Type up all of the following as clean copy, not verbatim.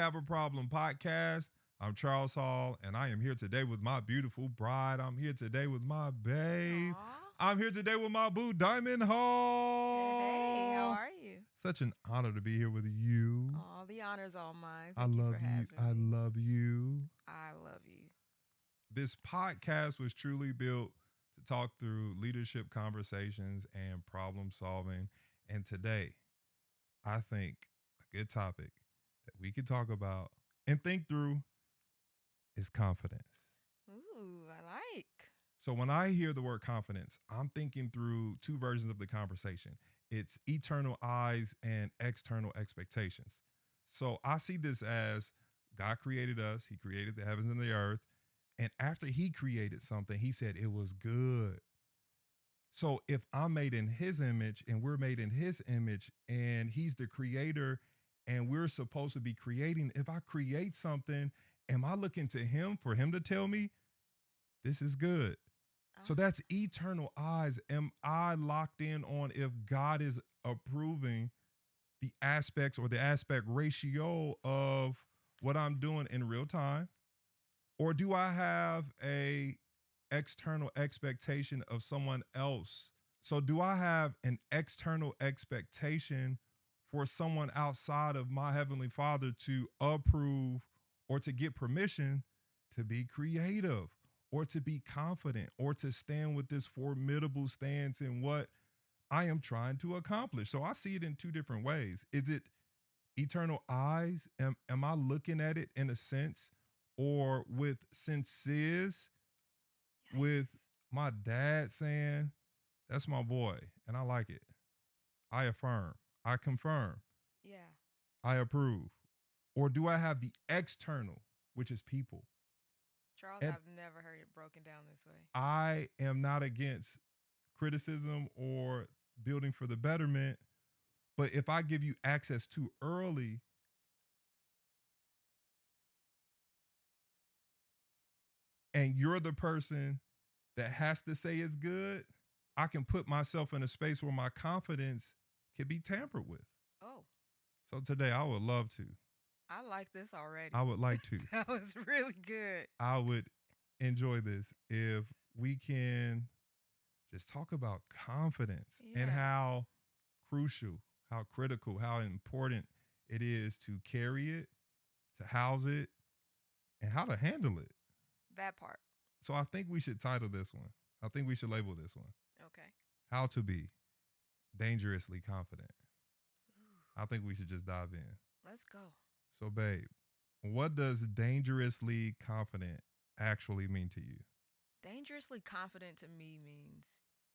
Have a Problem podcast. I'm Charles Hall, and I am here today with my beautiful bride. I'm here today with my babe. Aw. I'm here today with my boo, Diamond Hey, how Hall. are you? Such an honor to be here with you. Oh, the honor's all mine. I Thank you for love you. having I me. love you. I love you. This podcast was truly built to talk through leadership conversations and problem solving. And today, I think a good topic that we could talk about and think through is confidence. Ooh, I like. So when I hear the word confidence, I'm thinking through two versions of the conversation. It's eternal eyes and external expectations. So I see this as God created us, He created the heavens and the earth. And after He created something, He said it was good. So if I'm made in His image and we're made in His image and He's the creator and we're supposed to be creating, if I create something, am I looking to Him for Him to tell me this is good? So Ah, that's eternal eyes. Am I locked in on if God is approving the aspects or the aspect ratio of what I'm doing in real time? Or do I have a external expectation of someone else? So do I have an external expectation for someone outside of my heavenly Father to approve or to get permission to be creative or to be confident or to stand with this formidable stance in what I am trying to accomplish? So I see it in two different ways. Is it eternal eyes? Am I looking at it in a sense or with senses, with yes. my dad saying, that's my boy and I like it? I affirm, I confirm, Yeah. I approve. Or do I have the external, which is people? Charles, And I've never heard it broken down this way. I am not against criticism or building for the betterment. But if I give you access too early and you're the person that has to say it's good, I can put myself in a space where my confidence can be tampered with. Oh, So today I would love to. I like this I already. would like to. That was really good. I would enjoy this if we can just talk about confidence and Yeah, how crucial, how critical, how important it is to carry it, to house it, and how to handle it. that part. So I think we should title this one. I think we should label this one Okay. How to Be Dangerously Confident. Ooh, I think we should just dive in. let's go. So, babe, what does dangerously confident actually mean to you? Dangerously confident to me means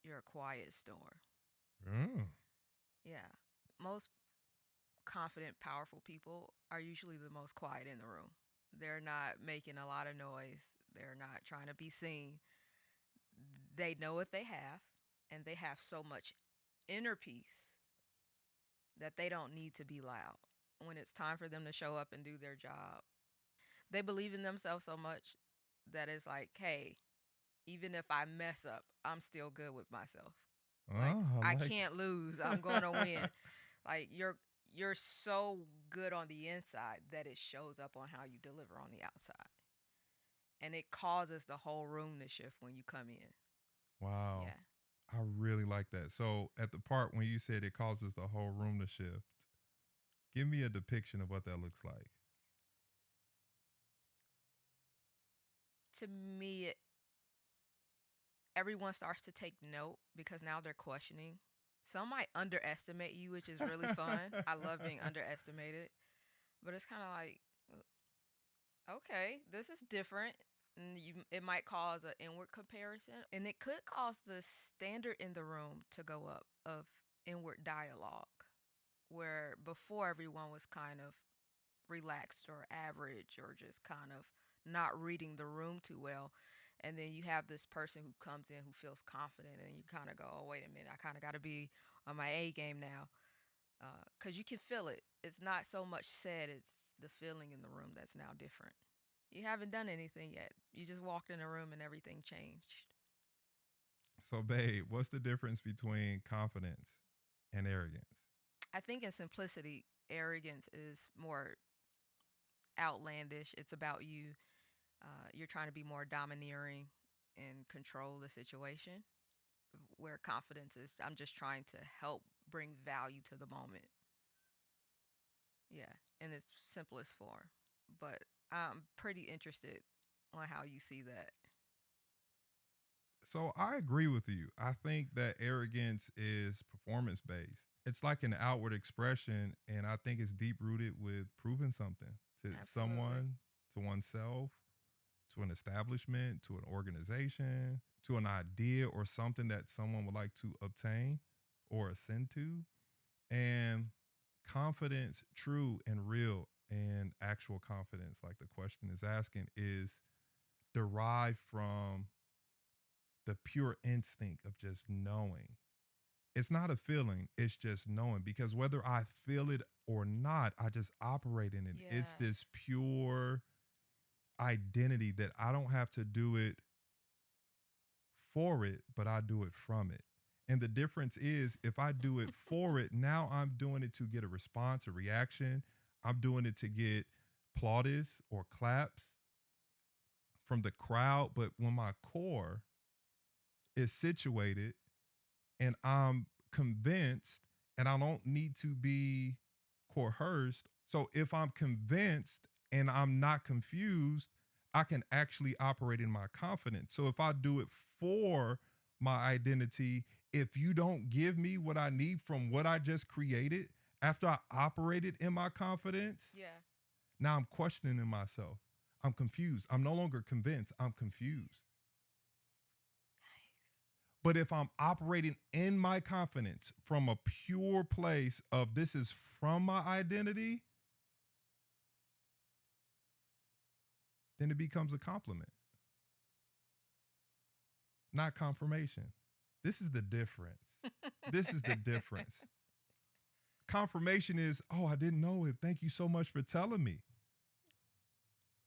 you're a quiet storm. Mm. Yeah. Most confident, powerful people are usually the most quiet in the room. They're not making a lot of noise. They're not trying to be seen. They know what they have, and they have so much inner peace that they don't need to be loud. When it's time for them to show up and do their job, they believe in themselves so much that it's like, hey, even if I mess up, I'm still good with myself. Like, Oh, I I like can't lose. I'm going to win. Like, you're so good on the inside that it shows up on how you deliver on the outside. And it causes the whole room to shift when you come in. Wow. Yeah. I really like that. So, at the part when you said it causes the whole room to shift, give me a depiction of what that looks like. To me, everyone starts to take note because now they're questioning. Some might underestimate you, which is really fun. I love being underestimated, but it's kind of like, okay, this is different. And it might cause an inward comparison, and it could cause the standard in the room to go up of inward dialogue, where before everyone was kind of relaxed or average or just kind of not reading the room too well. And then you have this person who comes in who feels confident, and you kind of go, oh, wait a minute, I kind of got to be on my A game now. Because you can feel it. It's not so much said, it's the feeling in the room that's now different. You haven't done anything yet. You just walked in a room and everything changed. So, babe, what's the difference between confidence and arrogance? I think in simplicity, arrogance is more outlandish. It's about you. You're trying to be more domineering and control the situation. Where confidence is, I'm just trying to help bring value to the moment. Yeah, in its simplest form. But I'm pretty interested on how you see that. So I agree with you. I think that arrogance is performance based. It's like an outward expression, and I think it's deep rooted with proving something to Absolutely. someone, to oneself, to an establishment, to an organization, to an idea or something that someone would like to obtain or ascend to. And confidence, true and real, and actual confidence, like the question is asking, is derived from the pure instinct of just knowing. It's not a feeling, it's just knowing because whether I feel it or not, I just operate in it. It's Yeah. this pure identity that I don't have to do it for it, but I do it from it. And the difference is if I do it for it, now I'm doing it to get a response, a reaction. I'm doing it to get plaudits or claps from the crowd. But when my core is situated and I'm convinced and I don't need to be coerced. So if I'm convinced and I'm not confused, I can actually operate in my confidence. So if I do it for my identity, if you don't give me what I need from what I just created after I operated in my confidence, Yeah. now I'm questioning myself. I'm confused. I'm no longer convinced. I'm confused. But if I'm operating in my confidence from a pure place of this is from my identity, then it becomes a compliment, not confirmation. This is the difference. This is the difference. Confirmation is, oh, I didn't know it. Thank you so much for telling me.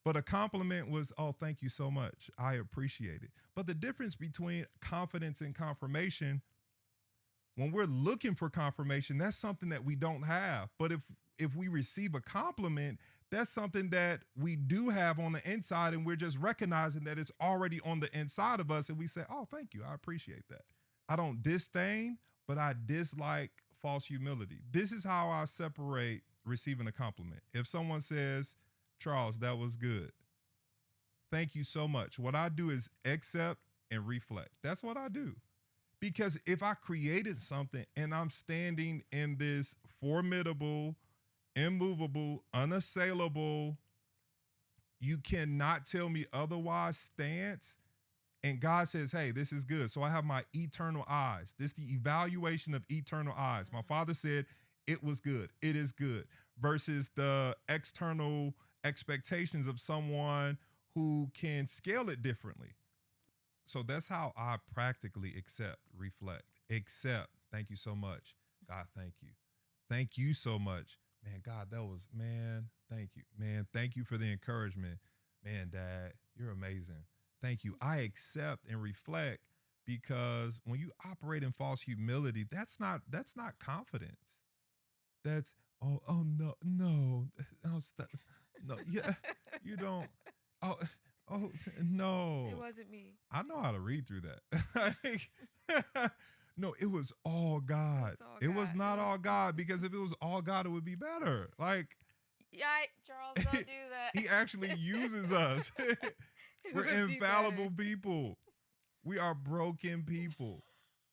But a compliment was, oh, thank you so much. I appreciate it. But the difference between confidence and confirmation, when we're looking for confirmation, that's something that we don't have. But if we receive a compliment, that's something that we do have on the inside, and we're just recognizing that it's already on the inside of us, and we say, "Oh, thank you, I appreciate that." I don't disdain, but I dislike false humility. This is how I separate receiving a compliment. If someone says, "Charles, that was good. Thank you so much." What I do is accept and reflect. That's what I do. Because if I created something and I'm standing in this formidable, immovable, unassailable, you cannot tell me otherwise stance, and God says, hey, this is good. So I have my eternal eyes. This is the evaluation of eternal eyes. My Mm-hmm. father said it was good. It is good. Versus the external expectations of someone who can scale it differently. So that's how I practically accept, reflect, accept. Thank you so much. God, thank you. Thank you so much. Man, God, that was, man, thank you. Man, thank you for the encouragement. Man, Dad, you're amazing. Thank you. I accept and reflect because when you operate in false humility, that's not confidence. That's oh no, no. Oh stop. No, yeah. You don't oh oh It no. wasn't me. I know how to read through that. Like, no, it was all It God. was all It was God. It not was. all God because if it was all God, it would be better. Like, Yike, Charles, don't do that. he actually uses us. It We're would be better. infallible people. We are broken people.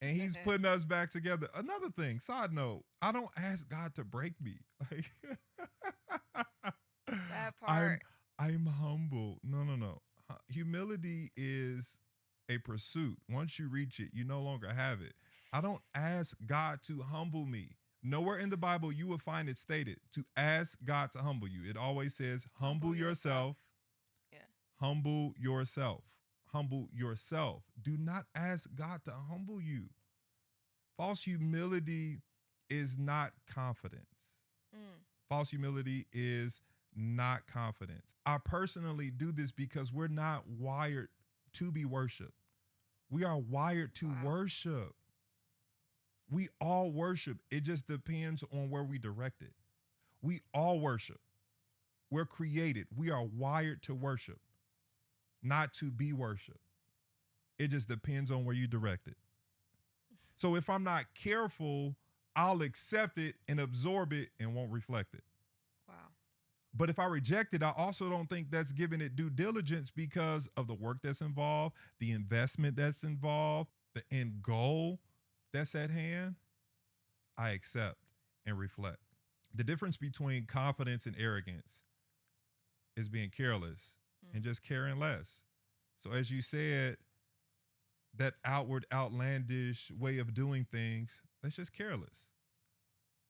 And he's putting us back together. Another thing, side note, I don't ask God to break me. Like That I'm part. I'm humble. No, no, no. Humility is a pursuit. Once you reach it, you no longer have it. I don't ask God to humble me. Nowhere in the Bible you will find it stated to ask God to humble you. It always says Humble humble yourself. yourself, Yeah. humble yourself, humble yourself. Do not ask God to humble you. False humility is not confidence. Mm. False humility is not confidence. I personally do this because we're not wired to be worshiped. We are wired to Wow. worship. We all worship. It just depends on where we direct it. We all worship. We're created. We are wired to worship, not to be worshiped. It just depends on where you direct it. So if I'm not careful, I'll accept it and absorb it and won't reflect it. Wow. But if I reject it, I also don't think that's giving it due diligence because of the work that's involved, the investment that's involved, the end goal that's at hand. I accept and reflect. The difference between confidence and arrogance is being careless and just caring less. So, as you said, that outward, outlandish way of doing things, that's just careless.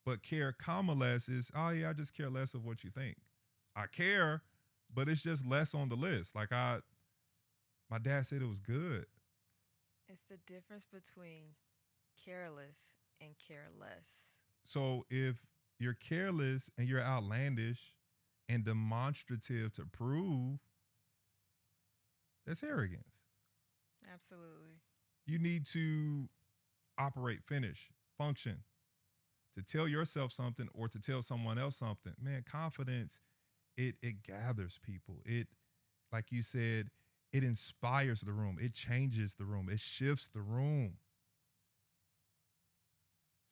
But care, comma, less is, oh yeah, I just care less of what you think. I care, but it's just less on the list. My dad said it was good. It's the difference between careless and careless. So if you're careless and you're outlandish and demonstrative to prove, that's arrogance. Absolutely. You need to operate, finish, function, to tell yourself something or to tell someone else something. Man, confidence, it gathers people. It, like you said, it inspires the room. It changes the room. It shifts the room.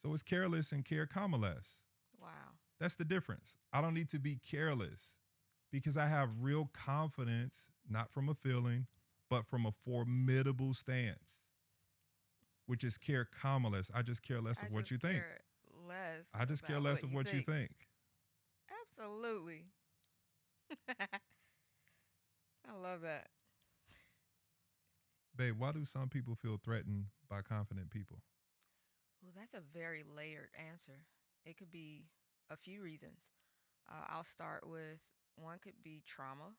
So it's careless and care, comma, less. Wow. That's the difference. I don't need to be careless because I have real confidence, not from a feeling, but from a formidable stance, which is care, comma, less. I just care less I of what just you think. care less. I just care about less of what you think. Absolutely. I love that. Babe, why do some people feel threatened by confident people? Well, that's a very layered answer. It could be a few reasons. I'll start with one could be trauma.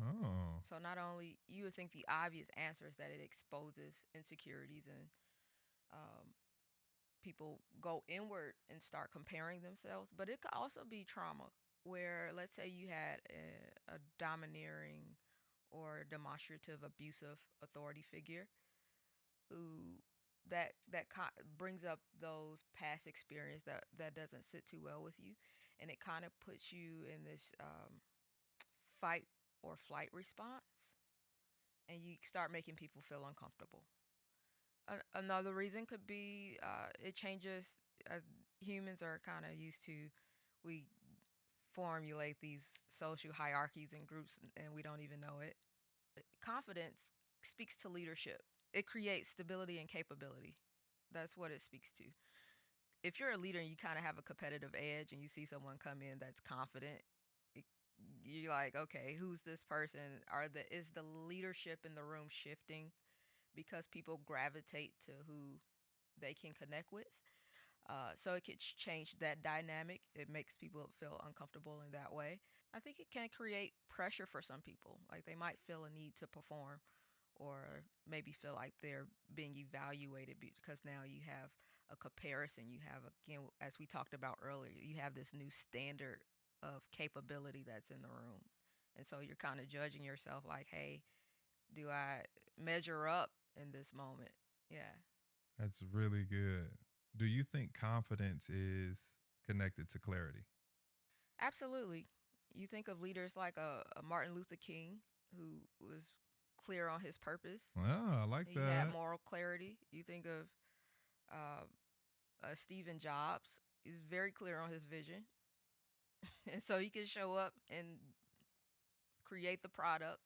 Oh, So not only you would think the obvious answer is that it exposes insecurities and um, people go inward and start comparing themselves, but it could also be trauma where let's say you had a domineering or demonstrative abusive authority figure who brings up those past experience that doesn't sit too well with you, and it kind of puts you in this fight or flight response, and you start making people feel uncomfortable. Another reason could be it changes. Uh, Humans are kind of used to we formulate these social hierarchies and groups, and we don't even know it. Confidence speaks to leadership. It creates stability and capability. That's what it speaks to. If you're a leader and you kind of have a competitive edge and you see someone come in that's confident, it, you're like, okay, who's this person? Is the leadership in the room shifting because people gravitate to who they can connect with? So it could change that dynamic. It makes people feel uncomfortable in that way. I think it can create pressure for some people. Like they might feel a need to perform or maybe feel like they're being evaluated because now you have a comparison. You have, again, as we talked about earlier, you have this new standard of capability that's in the room. And so you're kind of judging yourself like, hey, do I measure up in this moment? Yeah. that's really good. Do you think confidence is connected to clarity? Absolutely. You think of leaders like a Martin Luther King, who was clear on his purpose. Oh, I like He had that. moral clarity. You think of uh, Stephen Jobs. He's very clear on his vision, and so he can show up and create the product.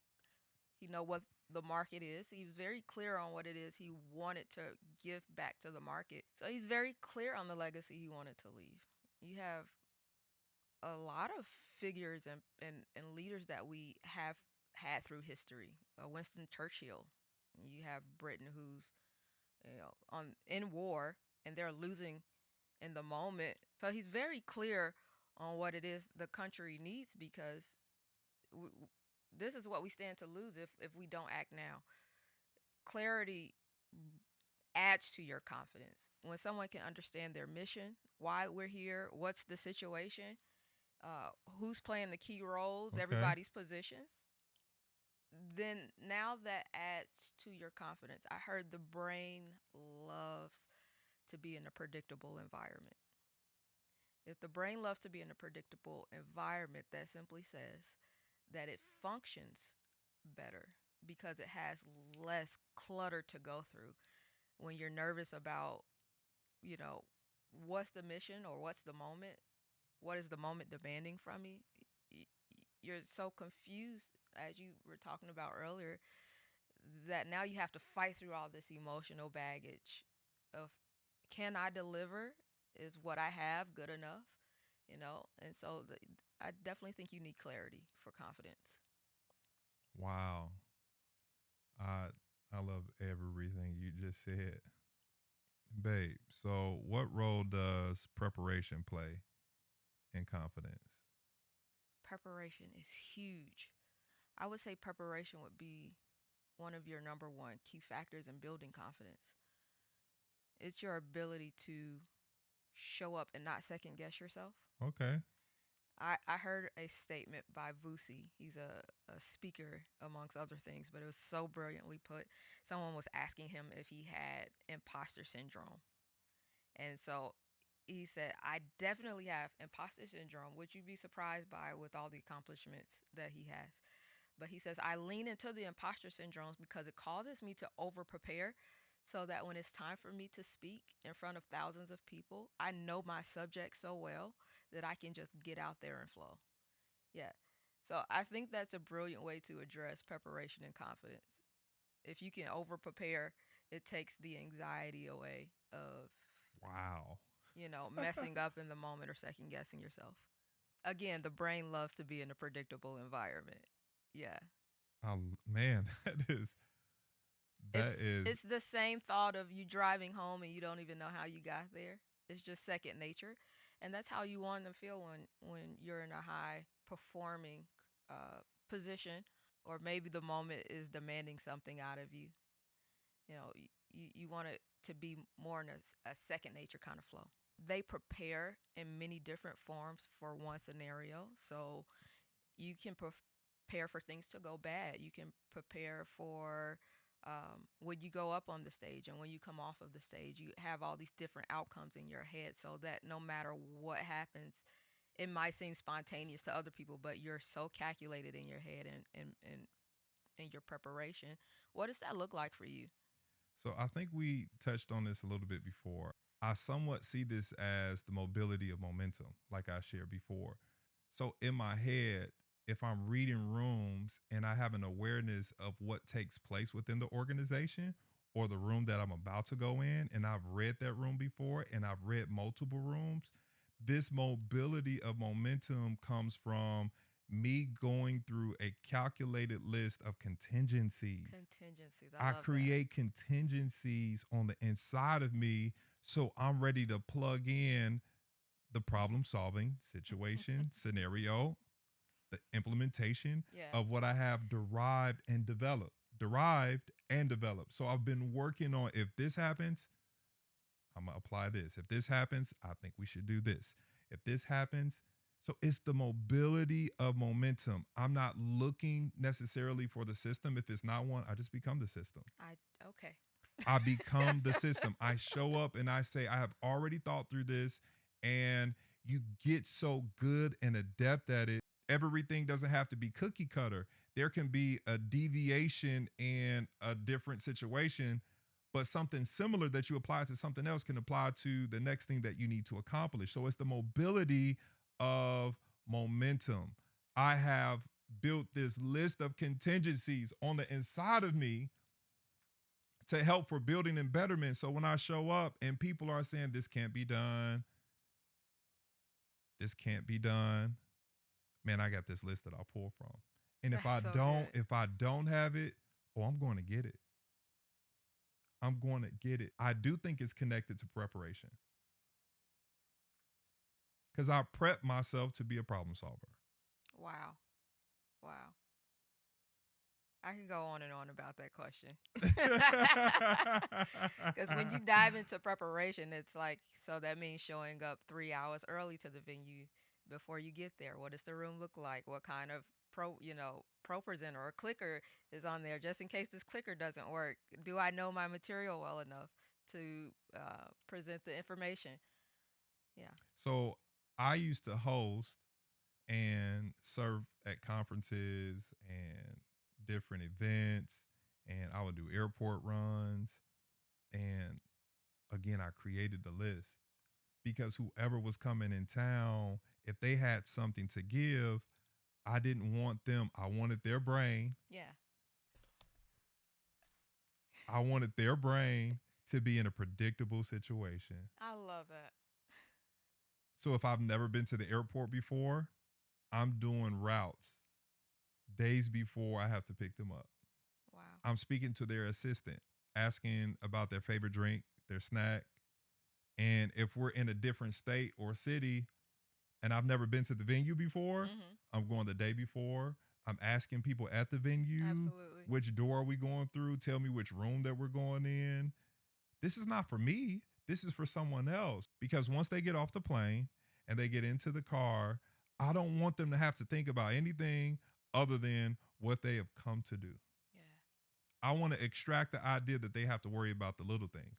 He know what the market is. He was very clear on what it is he wanted to give back to the market. So he's very clear on the legacy he wanted to leave. You have a lot of figures and leaders that we have had through history. Winston Churchill. You have Britain, who's on in war, and they're losing in the moment. So he's very clear on what it is the country needs because w- this is what we stand to lose if we don't act now. Clarity adds to your confidence. When someone can understand their mission, why we're here, what's the situation, who's playing the key roles, Okay. everybody's positions, then now that adds to your confidence. I heard the brain loves to be in a predictable environment. If the brain loves to be in a predictable environment, that simply says that it functions better because it has less clutter to go through. When you're nervous about, you know, what's the mission or what's the moment, what is the moment demanding from you, you're so confused, as you were talking about earlier, that now you have to fight through all this emotional baggage of, can I deliver? Is what I have good enough? And so I definitely think you need clarity for confidence. Wow. I I love everything you just said. Babe, so what role does preparation play in confidence? Preparation is huge. I would say preparation would be one of your number one key factors in building confidence. It's your ability to show up and not second guess yourself. Okay. I heard a statement by Vusi. He's a speaker, amongst other things, but it was so brilliantly put. Someone was asking him if he had imposter syndrome. And so he said, I definitely have imposter syndrome, which you'd be surprised by with all the accomplishments that he has. But he says, I lean into the imposter syndrome because it causes me to over prepare so that when it's time for me to speak in front of thousands of people, I know my subject so well that I can just get out there and flow. Yeah. So I think that's a brilliant way to address preparation and confidence. If you can over prepare, it takes the anxiety away of, Wow. messing up in the moment or second guessing yourself. Again, the brain loves to be in a predictable environment. Yeah. Man, It's that is it's the same thought of you driving home and you don't even know how you got there. It's just second nature, and that's how you want to feel when you're in a high performing position, or maybe the moment is demanding something out of you. You want it to be more in a second nature kind of flow. They prepare in many different forms for one scenario. So you can prepare for things to go bad. You can prepare for when you go up on the stage and when you come off of the stage. You have all these different outcomes in your head so that no matter what happens, it might seem spontaneous to other people, but you're so calculated in your head and in your preparation. What does that look like for you? so I think we touched on this a little bit before. I somewhat see this as the mobility of momentum, like I shared before. So in my head, if I'm reading rooms and I have an awareness of what takes place within the organization or the room that I'm about to go in, and I've read that room before and I've read multiple rooms, this mobility of momentum comes from me going through a calculated list of contingencies. Contingencies. I I love that. create contingencies on the inside of me so I'm ready to plug in the problem solving situation, scenario, the implementation Yeah. of what I have derived and developed. Derived and developed. So I've been working on, if this happens, I'm gonna apply this. If this happens, I think we should do this. If this happens, so it's the mobility of momentum. I'm not looking necessarily for the system. If it's not one, I just become the system. I Okay. I become the system. I show up and I say, I have already thought through this. And you get so good and adept at it. Everything doesn't have to be cookie cutter. There can be a deviation in a different situation, but something similar that you apply to something else can apply to the next thing that you need to accomplish. So it's the mobility of momentum. I have built this list of contingencies on the inside of me to help for building and betterment. So when I show up and people are saying this can't be done, this can't be done, man, I got this list that I'll pull from. And if That's I so don't, good. if I don't have it, oh, I'm going to get it. I'm going to get it. I do think it's connected to preparation because I prep myself to be a problem solver. Wow. Wow. I can go on and on about that question. Because when you dive into preparation, it's like, so that means showing up 3 hours early to the venue before you get there. What does the room look like? What kind of pro presenter or clicker is on there just in case this clicker doesn't work? Do I know my material well enough to present the information? Yeah. So I used to host and serve at conferences and different events, and I would do airport runs. And again, I created the list because whoever was coming in town, if they had something to give, I didn't want them. I wanted their brain. Yeah. I wanted their brain to be in a predictable situation. I love that. So if I've never been to the airport before, I'm doing routes days before I have to pick them up. Wow. I'm speaking to their assistant, asking about their favorite drink, their snack. And if we're in a different state or city and I've never been to the venue before, Mm-hmm. I'm going the day before. I'm asking people at the venue, Absolutely. which door are we going through? Tell me which room that we're going in. This is not for me. This is for someone else. Because once they get off the plane and they get into the car, I don't want them to have to think about anything other than what they have come to do. Yeah. I want to extract the idea that they have to worry about the little things.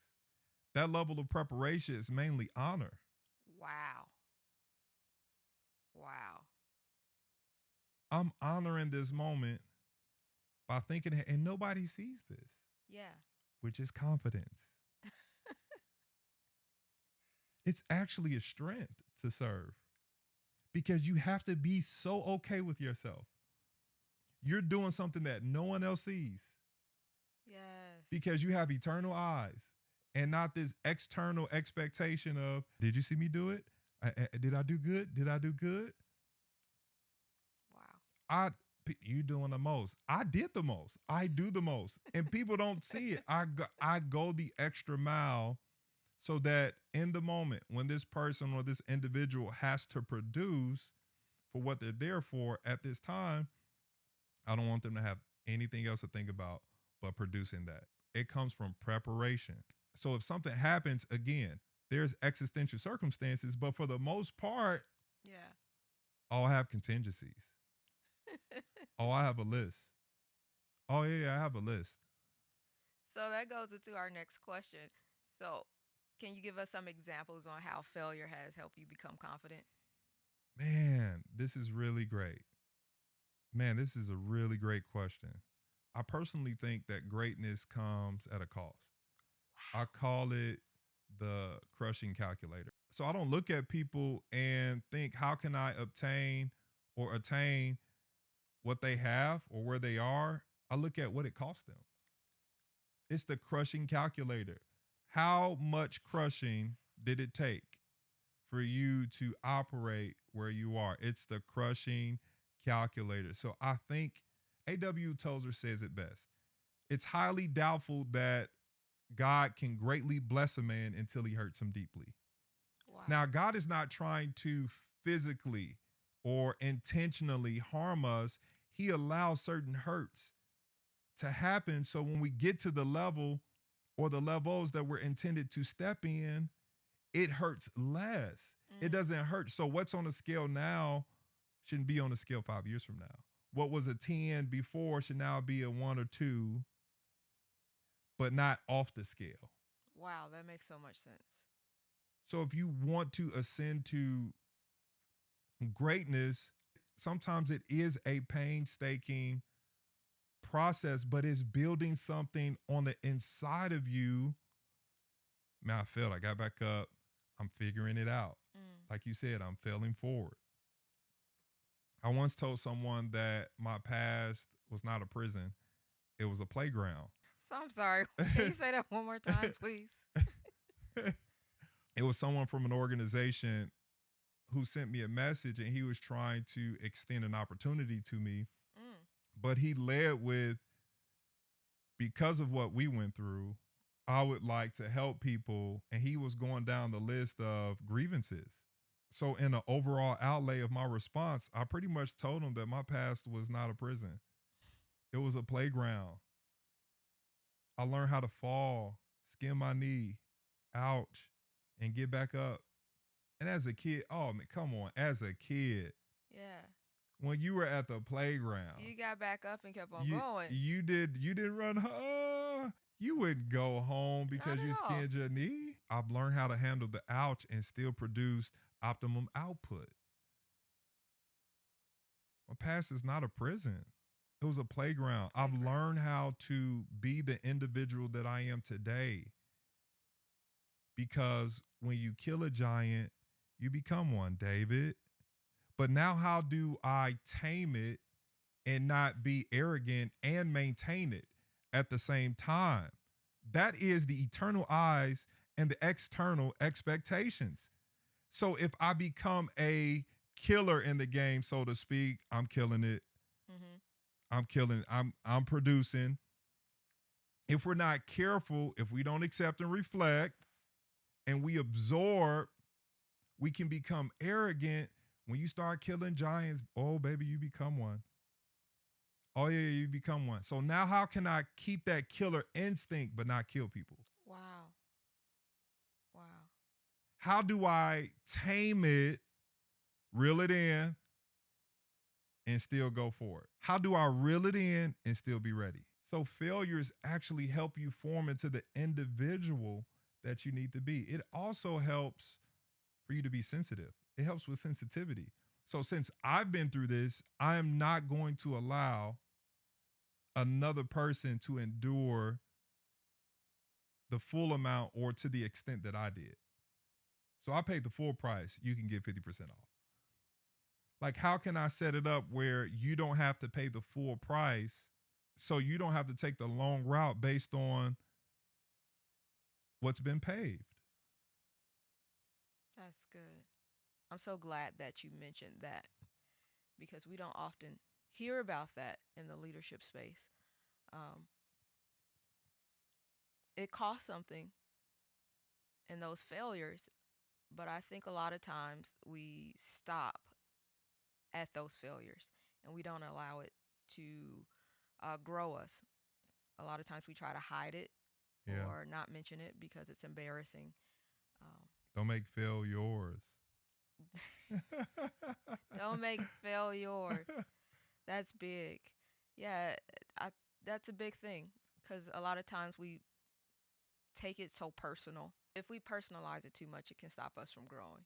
That level of preparation is mainly honor. Wow. Wow. I'm honoring this moment by thinking, and nobody sees this, Yeah. which is confidence. It's actually a strength to serve because you have to be so okay with yourself. You're doing something that no one else sees Yes. because you have eternal eyes and not this external expectation of, did you see me do it? Did I do good? Did I do good? Wow. You doing the most. I did the most. I do the most. And people don't see it. I go the extra mile so that in the moment when this person or this individual has to produce for what they're there for at this time, I don't want them to have anything else to think about but producing that. It comes from preparation. So if something happens, again, there's existential circumstances, but for the most part, Yeah. I'll have contingencies. Oh, I have a list. Oh, yeah, I have a list. So that goes into our next question. So, can you give us some examples on how failure has helped you become confident? Man, this is really great. Man, this is a really great question. I personally think that greatness comes at a cost. I call it the crushing calculator. So I don't look at people and think, how can I obtain or attain what they have or where they are? I look at what it costs them. It's the crushing calculator. How much crushing did it take for you to operate where you are? It's the crushing calculator. So I think A.W. Tozer says it best. It's highly doubtful that God can greatly bless a man until he hurts him deeply. Wow. Now, God is not trying to physically or intentionally harm us. He allows certain hurts to happen. So when we get to the level or the levels that we're intended to step in, it hurts less. It doesn't hurt. So what's on the scale now shouldn't be on the scale 5 years from now. What was a 10 before should now be a 1 or 2, but not off the scale. Wow, that makes so much sense. So if you want to ascend to greatness, sometimes it is a painstaking process, but it's building something on the inside of you. Man, I failed. I got back up. I'm figuring it out. Like you said, I'm failing forward. I once told someone that my past was not a prison, it was a playground. So I'm sorry. Can you say that one more time, please? It was someone from an organization who sent me a message and he was trying to extend an opportunity to me. But he led with, because of what we went through, I would like to help people. And he was going down the list of grievances. So in the overall outlay of my response, I pretty much told him that my past was not a prison. It was a playground. I learned how to fall, skin my knee, ouch, and get back up. And as a kid, oh man, come on, as a kid. Yeah. When you were at the playground, You got back up and kept on going. You didn't run. You wouldn't go home because Not you at all. skinned your knee. I've learned how to handle the ouch and still produce optimum output. My past is not a prison. It was a playground. I've Playground. learned how to be the individual that I am today because when you kill a giant, you become one, David. But now, how do I tame it and not be arrogant and maintain it at the same time? That is the eternal eyes and the external expectations. So if I become a killer in the game, so to speak, I'm killing it. Mm-hmm. I'm killing it. I'm producing. If we're not careful, if we don't accept and reflect and we absorb, we can become arrogant. When you start killing giants, oh baby, you become one. Oh yeah, you become one. So now how can I keep that killer instinct but not kill people? Wow. Wow. How do I tame it, reel it in, and still go for it? How do I reel it in and still be ready? So failures actually help you form into the individual that you need to be. It also helps for you to be sensitive. It helps with sensitivity. So since I've been through this, I am not going to allow another person to endure the full amount or to the extent that I did. So I paid the full price. You can get 50% off. Like, how can I set it up where you don't have to pay the full price? So you don't have to take the long route based on what's been paved. That's good. I'm so glad that you mentioned that because we don't often hear about that in the leadership space. Um, it costs something in those failures, but I think a lot of times we stop at those failures and we don't allow it to grow us. A lot of times we try to hide it Yeah. or not mention it because it's embarrassing. Um, Don't make fail yours. don't make fail yours. That's big. Yeah, I, that's a big thing because a lot of times we take it so personal. If we personalize it too much, it can stop us from growing.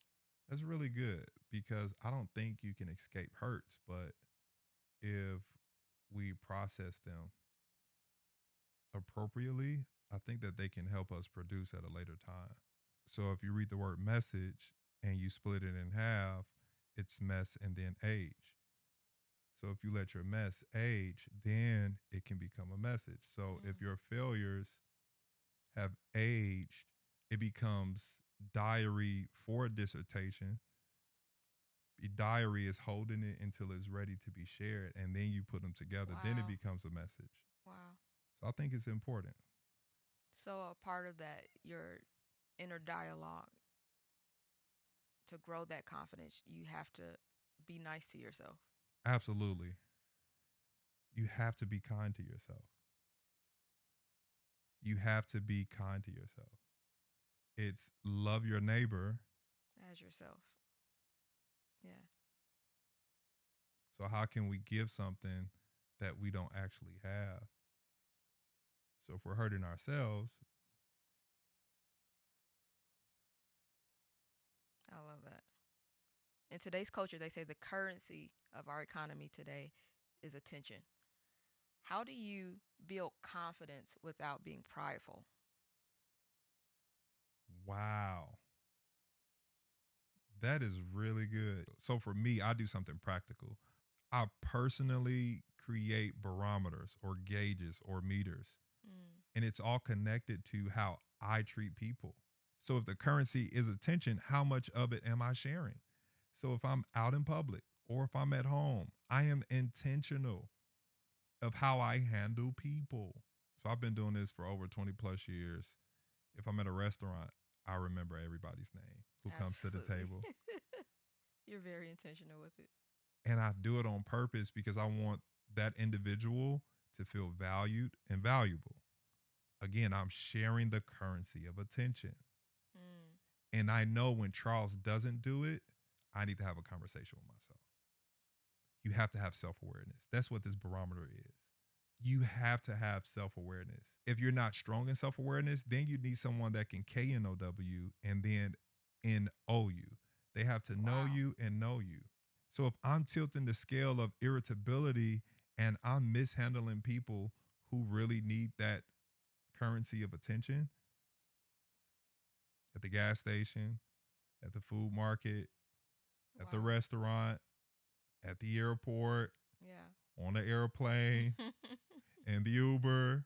That's really good because I don't think you can escape hurts, but if we process them appropriately, I think that they can help us produce at a later time. So if you read the word message and you split it in half, it's mess and then age. So if you let your mess age, then it can become a message. So Mm. if your failures have aged, it becomes diary for a dissertation. The diary is holding it until it's ready to be shared, and then you put them together. Then it Wow. becomes a message. Wow. So I think it's important. So a part of that, your inner dialogue, to grow that confidence, you have to be nice to yourself. Absolutely. You have to be kind to yourself. You have to be kind to yourself. It's love your neighbor. As yourself. Yeah. So how can we give something that we don't actually have? So if we're hurting ourselves, I love that. In today's culture, they say the currency of our economy today is attention. How do you build confidence without being prideful? wow, that is really good. So for me, I do something practical. I personally create barometers or gauges or meters, Mm. and it's all connected to how I treat people. So if the currency is attention, how much of it am I sharing? So if I'm out in public or if I'm at home, I am intentional of how I handle people. So I've been doing this for over 20 plus years. If I'm at a restaurant, I remember everybody's name who comes to the Absolutely. table. You're very intentional with it. And I do it on purpose because I want that individual to feel valued and valuable. Again, I'm sharing the currency of attention. Mm. And I know when Charles doesn't do it, I need to have a conversation with myself. You have to have self awareness. That's what this barometer is. You have to have self awareness. If you're not strong in self awareness, then you need someone that can KNOW and then NO you. They have to know Wow. you and know you. So if I'm tilting the scale of irritability and I'm mishandling people who really need that currency of attention at the gas station, at the food market, at the Wow. restaurant, at the airport, Yeah. on the airplane, and the Uber,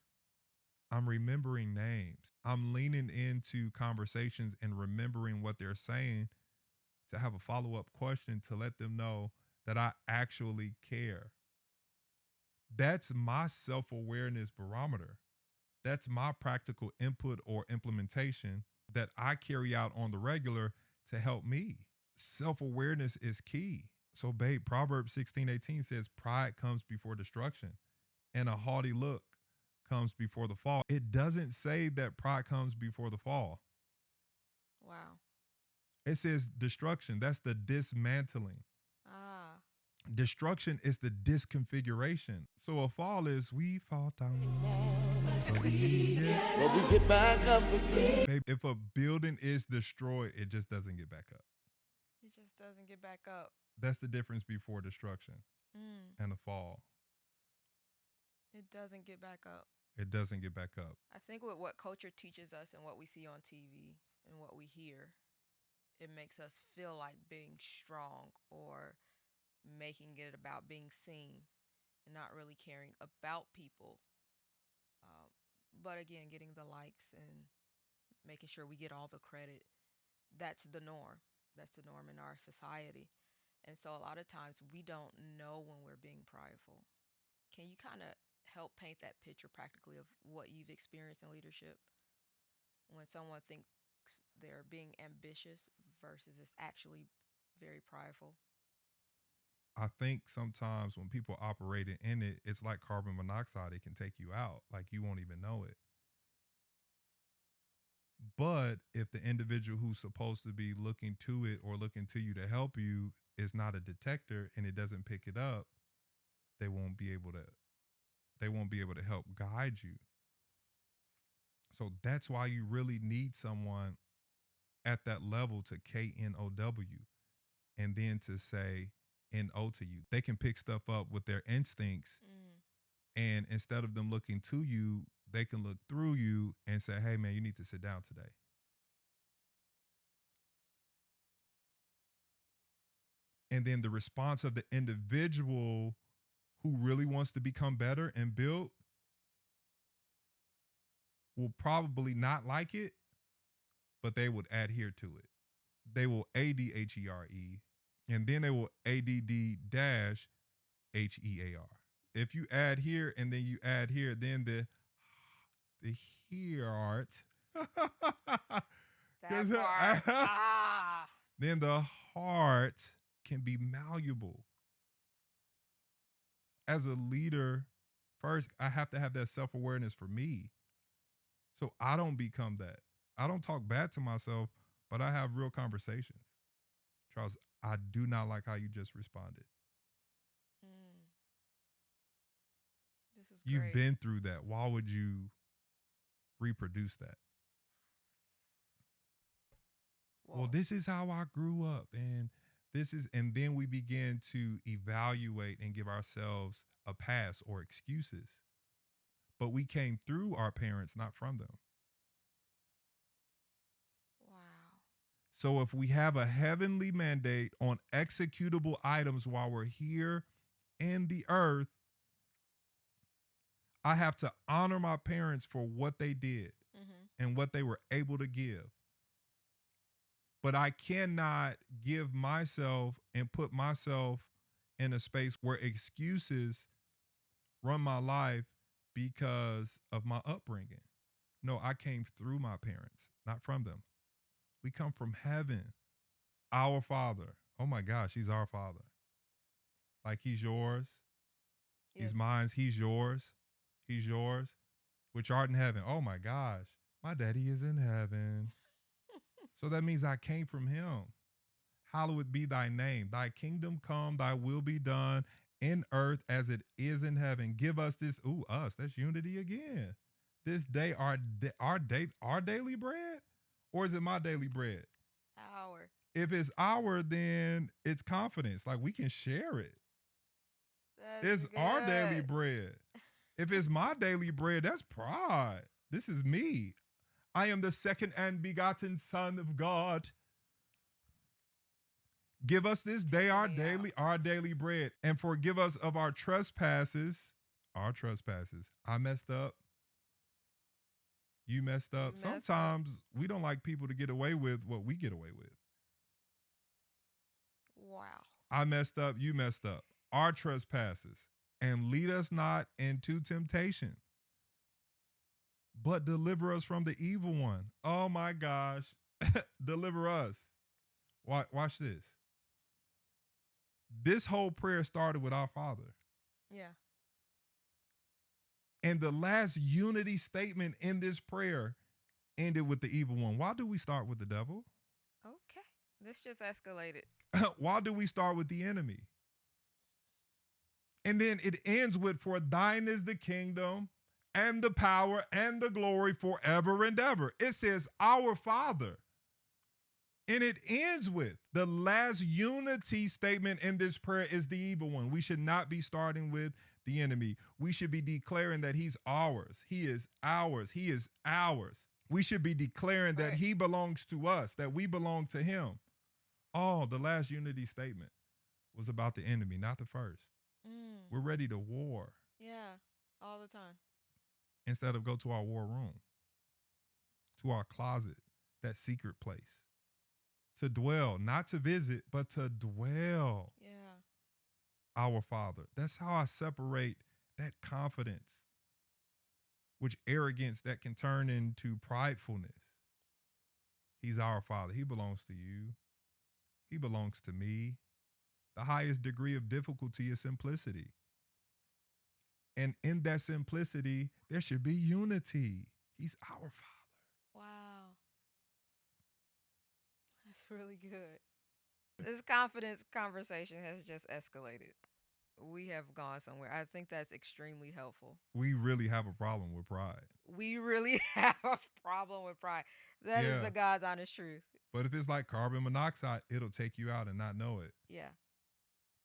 I'm remembering names. I'm leaning into conversations and remembering what they're saying to have a follow up question to let them know that I actually care. That's my self awareness barometer. That's my practical input or implementation that I carry out on the regular to help me. Self awareness is key. So, babe, Proverbs 16:18 says, pride comes before destruction, and a haughty look comes before the fall. It doesn't say that pride comes before the fall. Wow. It says destruction. That's the dismantling. Ah. Destruction is the disconfiguration. So a fall is we fall down. But we get back up again. Babe, if a building is destroyed, it just doesn't get back up. It just doesn't get back up. That's the difference before destruction Mm. and a fall. It doesn't get back up. It doesn't get back up. I think with what culture teaches us and what we see on TV and what we hear, it makes us feel like being strong or making it about being seen and not really caring about people. Um, but again, getting the likes and making sure we get all the credit, that's the norm. That's the norm in our society. And so a lot of times we don't know when we're being prideful. Can you kind of help paint that picture practically of what you've experienced in leadership when someone thinks they're being ambitious versus it's actually very prideful? I think sometimes when people operate in it, it's like carbon monoxide. It can take you out. Like you won't even know it. But if the individual who's supposed to be looking to it or looking to you to help you is not a detector and it doesn't pick it up, they won't be able to help guide you. So that's why you really need someone at that level to KNOW and then to say NO to you. They can pick stuff up with their instincts, Mm. and instead of them looking to you, they can look through you and say, "Hey man, you need to sit down today." And then the response of the individual who really wants to become better and build will probably not like it, but they would adhere to it. They will ADHERE, and then they will ADD dash HEAR. If you add here and then you add here, then the heart, That part. Ah. then the heart can be malleable. As a leader, first I have to have that self awareness for me, so I don't become that. I don't talk bad to myself, but I have real conversations. Charles, I do not like how you just responded. Mm. This is You've great. been through that. Why would you reproduce that? Well, Well, this is how I grew up. And then we begin to evaluate and give ourselves a pass or excuses. But we came through our parents, not from them. wow. So if we have a heavenly mandate on executable items while we're here in the earth, I have to honor my parents for what they did Mm-hmm. and what they were able to give. But I cannot give myself and put myself in a space where excuses run my life because of my upbringing. No, I came through my parents, not from them. We come from heaven. Our Father. Oh my gosh, He's our Father. Like He's yours. He's Yes. mine. He's yours. He's yours. Which art in heaven. Oh my gosh. My daddy is in heaven. So that means I came from Him. Hallowed be thy name. Thy kingdom come, thy will be done in earth as it is in heaven. Give us this, us, that's unity again. This day, our daily bread, or is it my daily bread? Hour. If it's our, then it's confidence. Like we can share it. That's It's our daily good. bread. If it's my daily bread, that's pride. This is me. I am the second and begotten Son of God. Give us this day Taking me out. our daily bread, and forgive us of our trespasses. Our trespasses. I messed up. You messed You up. messed up. Sometimes we don't like people to get away with what we get away with. Wow. I messed up. You messed up. Our trespasses. And lead us not into temptation, but deliver us from the evil one. Oh my gosh. Deliver us. Watch this. This whole prayer started with our Father. Yeah. And the last unity statement in this prayer ended with the evil one. Why do we start with the devil? Okay. This just escalated. Why do we start with the enemy? And then it ends with, for thine is the kingdom and the power and the glory forever and ever. It says, our Father. And it ends with the last unity statement in this prayer is the evil one. We should not be starting with the enemy. We should be declaring that he's ours. He is ours. He is ours. We should be declaring that he belongs to us, that we belong to him. Oh, the last unity statement was about the enemy, not the first. We're ready to war. Yeah, all the time. Instead of go to our war room, to our closet, that secret place. To dwell, not to visit, but to dwell. Yeah. Our Father. That's how I separate that confidence, which arrogance that can turn into pridefulness. He's our Father. He belongs to you. He belongs to me. The highest degree of difficulty is simplicity. And in that simplicity, there should be unity. He's our Father. Wow. That's really good. This confidence conversation has just escalated. We have gone somewhere. I think that's extremely helpful. We really have a problem with pride. We really have a problem with pride. That is the God's honest truth. But if it's like carbon monoxide, it'll take you out and not know it. Yeah.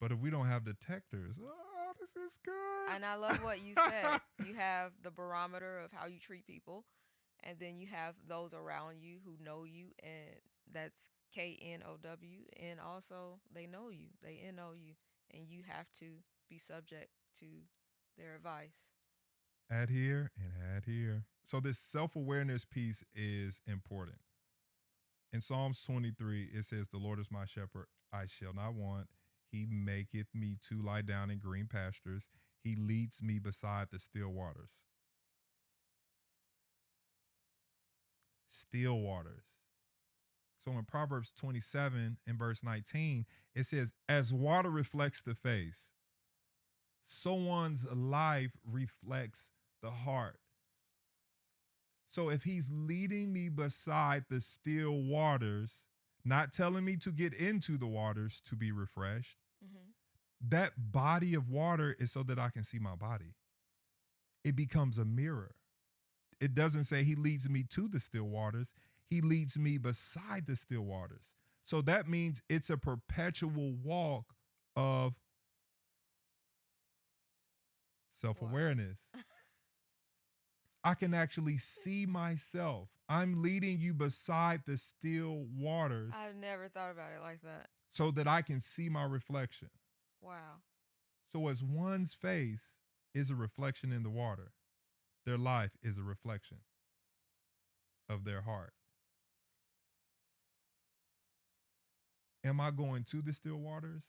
But if we don't have detectors, oh, this is good. And I love what you said. You have the barometer of how you treat people, and then you have those around you who know you, and that's KNOW, and also they know you, they know you, and you have to be subject to their advice. Adhere and adhere. So this self-awareness piece is important. In Psalms 23, it says, the Lord is my shepherd, I shall not want. He maketh me to lie down in green pastures. He leads me beside the still waters. Still waters. So in Proverbs 27 and verse 19, it says, as water reflects the face, so one's life reflects the heart. So if he's leading me beside the still waters, not telling me to get into the waters to be refreshed, that body of water is so that I can see my body. It becomes a mirror. It doesn't say he leads me to the still waters. He leads me beside the still waters. So that means it's a perpetual walk of self-awareness. Wow. I can actually see myself. I'm leading you beside the still waters. I've never thought about it like that. So that I can see my reflection. Wow. So as one's face is a reflection in the water, their life is a reflection of their heart. Am I going to the still waters,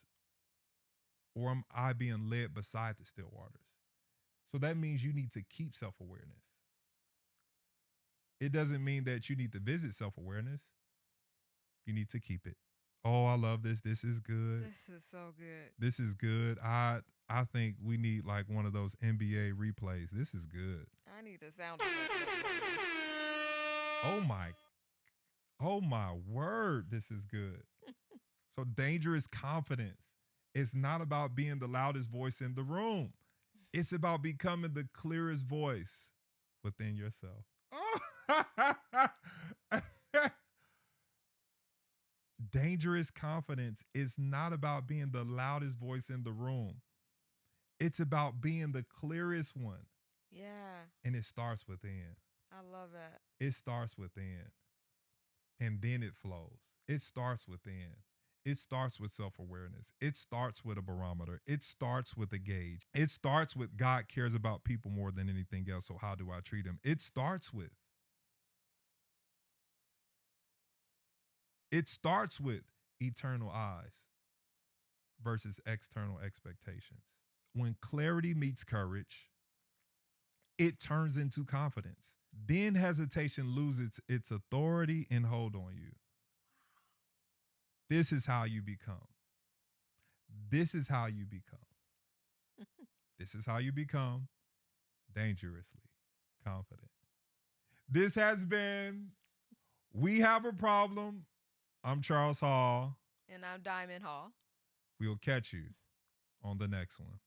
or am I being led beside the still waters? So that means you need to keep self-awareness. It doesn't mean that you need to visit self-awareness. You need to keep it. Oh, I love this. This is good. This is so good. This is good. I think we need like one of those NBA replays. This is good. I need a sound effect. Oh my word, this is good. So dangerous confidence. It's not about being the loudest voice in the room. It's about becoming the clearest voice within yourself. dangerous confidence is not about being the loudest voice in the room. It's about being the clearest one. Yeah. And it starts within. I love that. It starts within. And then it flows. It starts within. It starts with self awareness. It starts with a barometer. It starts with a gauge. It starts with God cares about people more than anything else. So, how do I treat him? It starts with eternal eyes versus external expectations. When clarity meets courage, it turns into confidence. Then hesitation loses its authority and hold on you. This is how you become. This is how you become. This is how you become dangerously confident. This has been We Have a Problem. I'm Charles Hall. And I'm Diamond Hall. We'll catch you on the next one.